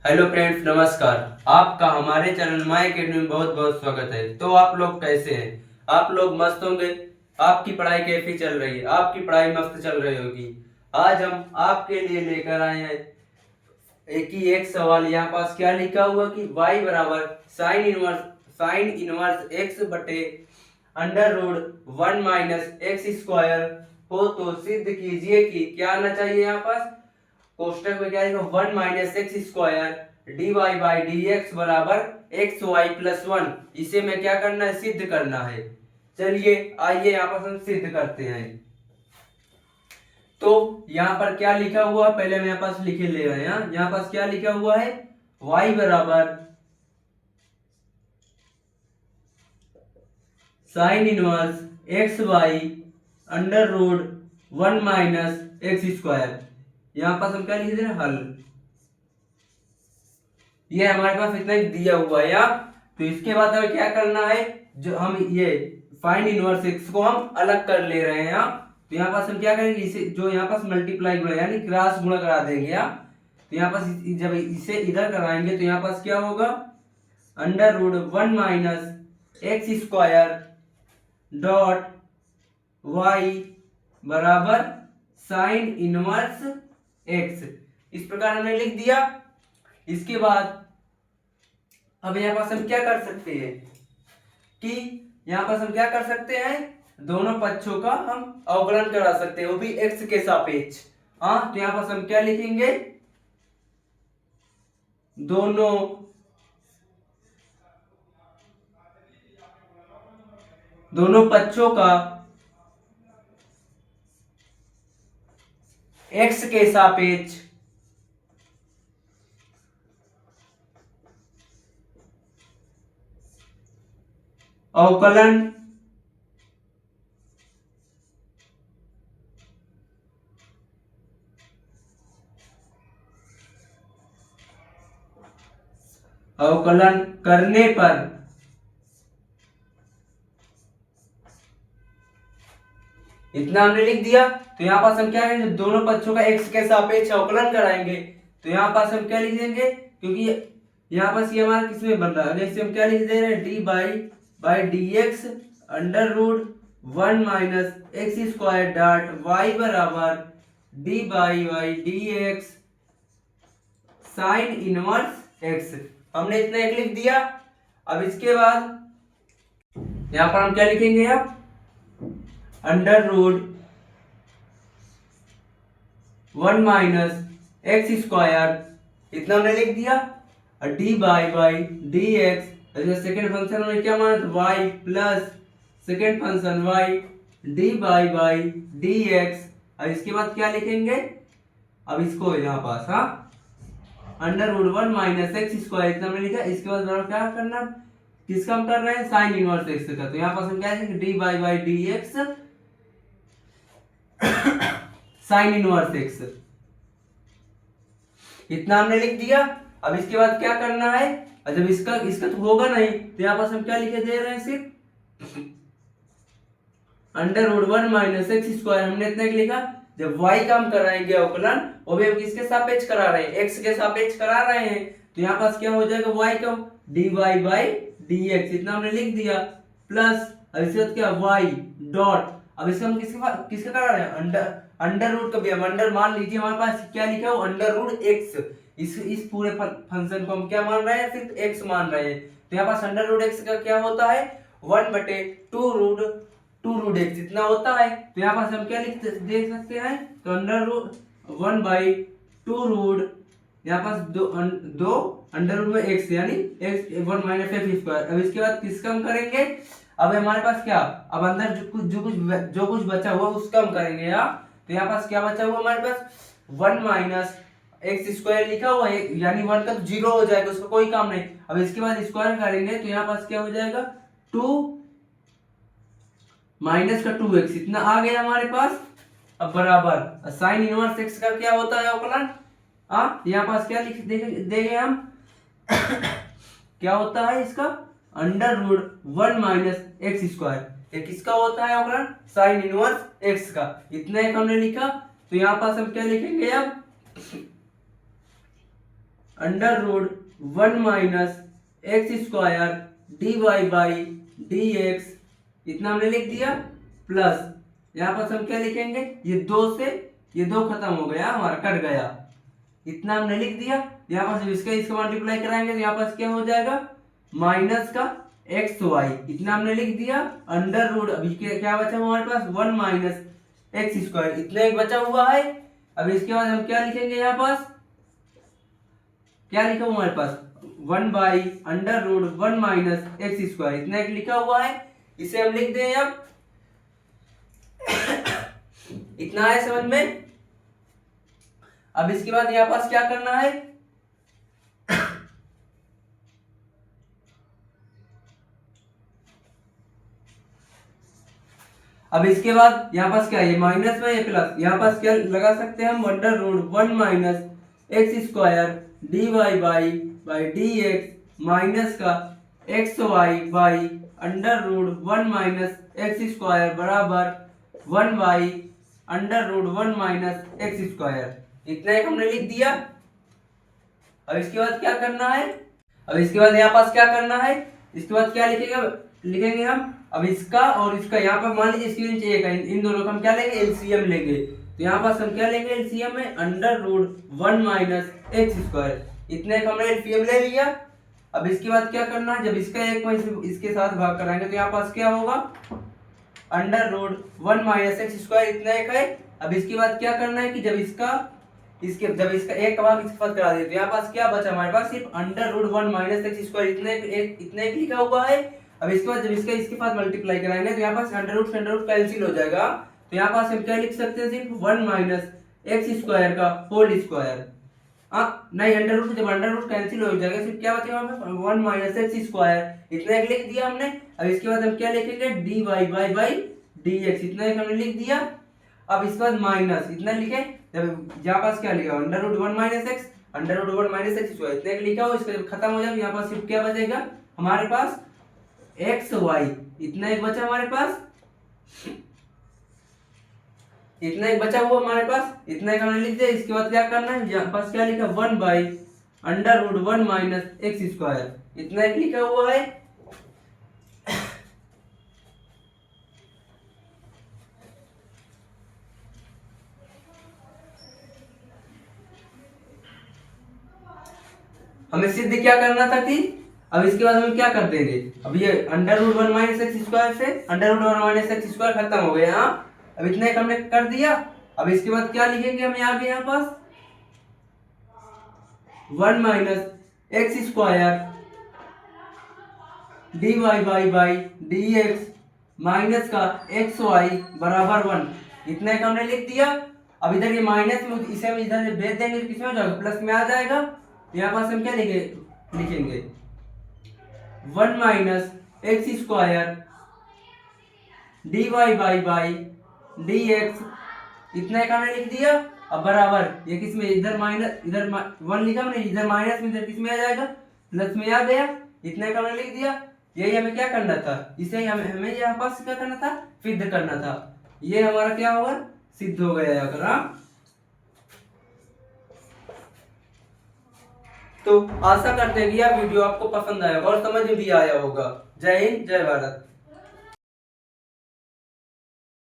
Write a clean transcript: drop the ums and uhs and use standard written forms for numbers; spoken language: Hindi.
हेलो फ्रेंड्स, नमस्कार। आपका हमारे चैनल माय अकेडमी में बहुत बहुत स्वागत है। तो आप लोग कैसे हैं? आप लोग मस्त होंगे। आपकी पढ़ाई कैसी चल रही है? आपकी पढ़ाई मस्त चल रही होगी। आज हम आपके लिए लेकर आए हैं एक सवाल। यहाँ पास क्या लिखा हुआ कि y बराबर साइन इनवर्स x बटे under root 1 minus x square हो तो सिद्ध कीजिए कि क्या आना चाहिए। यहाँ पास कोष्टक में क्या लिखा, 1 minus x square D Y by D x बराबर एक्स वाई प्लस 1। इसे में क्या करना है, सिद्ध करना है। चलिए आइए यहाँ पर हम सिद्ध करते हैं। तो यहाँ पर क्या लिखा हुआ, पहले हम यहाँ पास लिखे ले रहे हैं। यहाँ पास क्या लिखा हुआ है, y बराबर sine inverse x y under root 1 minus x square. यहाँ पास हम क्या लिख दे रहे हैं, हल। ये हमारे पास इतना ही दिया हुआ है यहाँ। तो इसके बाद हमें क्या करना है, जो हम ये फाइन इनवर्स एक्स को हम अलग कर ले रहे हैं यहाँ। तो यहाँ पास हम क्या करेंगे, इसे जो यहाँ पास मल्टीप्लाई गुणा यानी क्रॉस गुणा करा देंगे यहाँ। तो यहाँ पास जब इसे इधर कराएंगे तो यहाँ पास क्या होगा, under root 1 minus x square dot Y बराबर साइन इनवर्स एक्स। इस प्रकार हमने लिख दिया। इसके बाद अब यहाँ पास हम क्या कर सकते हैं कि यहाँ पास हम क्या कर सकते हैं, दोनों पक्षों का हम अवकलन करा सकते हैं, वो भी x के सापेक्ष। हाँ, तो यहाँ पास हम क्या लिखेंगे, दोनों पक्षों का x के सापेक्ष अवकलन करने पर इतना हमने लिख दिया। तो यहाँ पास हम क्या करेंगे, दोनों पक्षों का x के सापेक्ष अवकलन कराएंगे। तो यहाँ पास हम क्या लिख देंगे, क्योंकि यहाँ पास ये हमारा किसमें बन रहा है, हम क्या लिख दे रहे हैं, D by D X under root 1 minus x square dot Y बराबर D by D X sine inverse X. हमने इतना एक लिख दिया। अब इसके बाद यहाँ पर हम क्या लिखेंगे, अब under root 1 minus x square इतना हमने लिख दिया। और d by D x, second function में क्या माना, y plus second function y d by D x. अब इसके बाद क्या लिखेंगे, अब इसको यहाँ पास, हाँ, under root 1 minus x square इतना हमने लिखा। इसके बाद क्या करना, किसका हम कर रहे हैं, साइन इनवर्स एक्स का। तो यहाँ पास हम क्या लिखेंगे, D by D X sine inverse x इतना हमने लिख दिया। अब इसके बाद क्या करना है, जब इसका तो होगा नहीं, तो यहाँ पास हम क्या लिखे दे रहे हैं, सिर्फ under root 1 minus x square हमने इतना लिखा। जब y का हम कराएंगे अवकलन, वो भी हम किसके सापेक्ष करा रहे हैं, x के सापेक्ष करा रहे हैं। तो यहाँ पास क्या हो जाएगा, y का dy बाई dx इतना हमने लिख दिया, प्लस अब इसके बाद क्या, y डॉट, अब इसका हम किसका करा रहे हैं, अंडर रूट का भी हम अंडर मान लीजिए, हमारे पास क्या लिखा है, अंडर रूट एक्स। इस पूरे फंक्शन को हम क्या मान रहे हैं, सिर्फ x मान रहे हैं। तो यहाँ पास अंडर रूट एक्स का क्या होता है, 1/2 रूट एक्स इतना होता है। तो यहाँ पास हम क्या देख सकते हैं, तो अंडर रूट 1/2 रूट, यहाँ पास दो अंडर रूट में एक्स यानी एक्स 1 माइनस एक्स स्क्वायर। अब इसके बाद किसका हम करेंगे, अब हमारे पास क्या, अब अंदर जो कुछ बचा हुआ उसका हम करेंगे यहाँ। तो यहाँ पास क्या बचा हुआ हमारे पास, 1 माइनस एक्स स्क्वायर लिखा हुआ है, यानी 1 का तो 0 हो जाएगा, उसका कोई काम नहीं। अब इसके बाद स्क्वायर करेंगे तो यहाँ पास क्या हो जाएगा, 2 माइनस का 2x इतना आ गया हमारे पास। अब बराबर साइन इनवर्स x का क्या होता है अवकलन, यहाँ पास क्या लिख देंगे हम क्या होता है इसका, under root 1 minus x square. ये किसका होता है अवकलन, साइन इनवर्स x का। इतना एक हमने लिखा। तो यहाँ पास हम क्या लिखेंगे, अब under root 1 minus x square D Y by D x, इतना हमने लिख दिया। प्लस यहाँ पर हम क्या लिखेंगे, ये दो खत्म हो गया, हमारा कट गया, इतना हमने लिख दिया। यहाँ पर जब इसका मल्टीप्लाई कराएंगे तो यहाँ पर क्या हो जाएगा, माइनस का एक्स वाई, इतना हमने लिख दिया। अंडर रूट, अभी क्या बचा हमारे पास, 1 माइनस एक्स स्क्वायर, इतना एक बचा हुआ है। अब इसके बाद हम क्या लिखेंगे, यहाँ पास क्या लिखा हुआ हमारे पास, 1 by under root 1 minus x square, इतना एक लिखा हुआ है। इसे हम लिख दें अब, इतना है समझ में। अब इसके बाद यहाँ पास क्या करना है, अब इसके बाद यहाँ पास क्या है, माइनस में ये प्लस, यहाँ पास क्या लगा सकते हैं हम, under root 1 minus x square D Y by D x minus का x Y by under root 1 minus x square बराबर 1 by under root 1 minus x square, इतना एक हमने लिख दिया। अब इसके बाद क्या करना है, अब इसके बाद यहाँ पास क्या करना है, इसके बाद क्या लिखेंगे हम, अब इसका और इसका यहाँ पर मान लीजिए इसके नीचे एक है, इन दोनों का हम क्या लेंगे, एलसीएम लेंगे। तो यहाँ पास हम क्या लेंगे, एलसीएम में under root 1 minus x square, इतने का हमने एलसीएम ले लिया। अब इसके बाद क्या करना है, जब इसका एक को इसके साथ भाग कराएंगे तो यहाँ पास क्या होगा, under root 1 minus x square, इतना एक है। अब इसके बाद क्या करना है कि जब इसका एक का भाग इसके साथ करा दे तो यहाँ पास क्या बचा हमारे पास, सिर्फ under root 1 minus x square, इतने एक लिखा हुआ है। अब इसके बाद जब इसके साथ मल्टीप्लाई कराएंगे तो यहाँ पास अंडर रूट कैंसिल हो जाएगा। तो यहाँ पास हम क्या लिख सकते हैं, सिर्फ 1 माइनस एक्स स्क्वायर का होल स्क्वायर, नहीं अंडर रूट, जब अंडर रूट कैंसिल हो जाएगा सिर्फ क्या बचेगा हमें, 1 माइनस एक्स स्क्वायर, इतना एक लिख दिया हमने। अब इसके बाद हम क्या लिखेंगे, d Y by D x, इतना एक हमने लिख दिया। अब इसके बाद माइनस इतना लिखे, जब यहाँ पास क्या लिखा, under root 1 minus x square, इतना एक लिखा हो, इसका जब खत्म हो जाए यहाँ पास सिर्फ क्या बचेगा हमारे पास, एक्स वाई, इतना एक बचा हमारे पास, इतना एक बचा हुआ हमारे पास, इतना एक हमने लिख दिया। इसके बाद क्या करना है, यहाँ पास क्या लिखा, 1 by under root 1 minus x square, इतना एक लिखा हुआ है। हमें सिद्ध क्या करना था कि, अब इसके बाद हम क्या कर देंगे, अब ये under root 1 minus x square से under root 1 minus x square खत्म हो गया, हाँ। अब इतना एक हमने कर दिया। अब इसके बाद क्या लिखेंगे हम आगे, यहाँ पास 1 minus x square D Y by D x minus का एक्स वाई बराबर 1, इतना एक हमने लिख दिया। अब इधर ये माइनस में, इसे हम इधर से भेज देंगे तो किसमें हो जाएगा, प्लस में आ जाएगा। यहाँ पास हम क्या लिखेंगे 1 minus x square D Y by D x, इतना एक हमने लिख दिया। अब बराबर ये किसमें, इधर माइनस, इधर 1 लिखा हमने, इधर माइनस में, इधर किसमें आ जाएगा, प्लस में आ गया, इतना एक हमने लिख दिया। यही हमें क्या करना था, इसे हमें यहाँ पास क्या करना था, सिद्ध करना था। ये हमारा क्या होगा, सिद्ध हो गया अगर, हाँ। तो आशा करते हैं कि यह वीडियो आपको पसंद आया और समझ में भी आया होगा। जय हिंद, जय भारत।